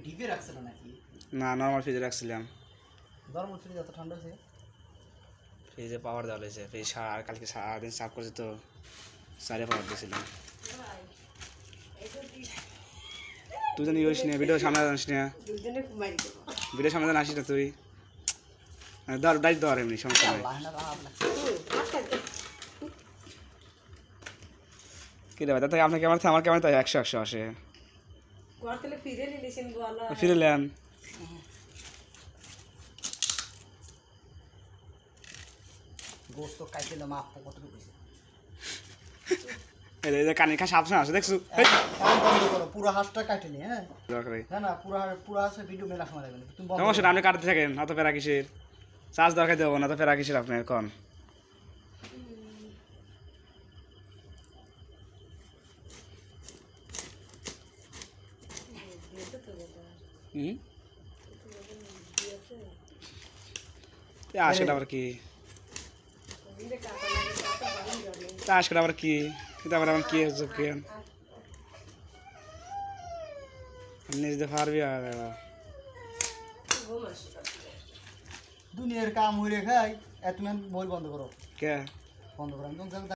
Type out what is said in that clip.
ডিপে রাখছিল নাকি? না নর্মাল ফ্রিজে রাখছিলাম। নরমাল ফ্রিজ এত ঠান্ডা আছে? ফ্রিজে পাওয়ার দেওয়া হয়েছে, ফ্রিজ কালকে সারাদিন সাফ করছে তো সারে পাওয়ার দিয়েছিলাম। তুই জানি করিস না, ভিডিও সামনে জানিস না, ভিডিও সামনে জানিস না তুই। ধর ডাইট ধর, এমনি সমস্যা নেই। কি রে ভাই, তাতে আপনার ক্যামেরা আমার ক্যামেরা তো 100 আসে। ফিরে নেন। গোস্ত কাইতে মাপ কতটুকু হয়েছে? এই যে কানে খা সাবধান আছে দেখছো, পুরো হাঁসটা কাটেনি। হ্যাঁ দরকার নেই। না না, পুরো হাঁসের ভিডিও মেলা সময় লাগবে। তুমি সমস্যা আপনি কাটতে থাকেন, অত ফেরা কিসের? চার্জ দরকার দেবো না, তো ফেরা কিসের আপনার এখন? আজকেটা আবার কি? আজকেটা আবার কি? কিন্তু আবার আমার কি হচ্ছে কেন? নিজে পারবি আর দুনিয়ার কাম হয়ে খাই। তুমি বই বন্ধ করো। কে বন্ধ করো। আমি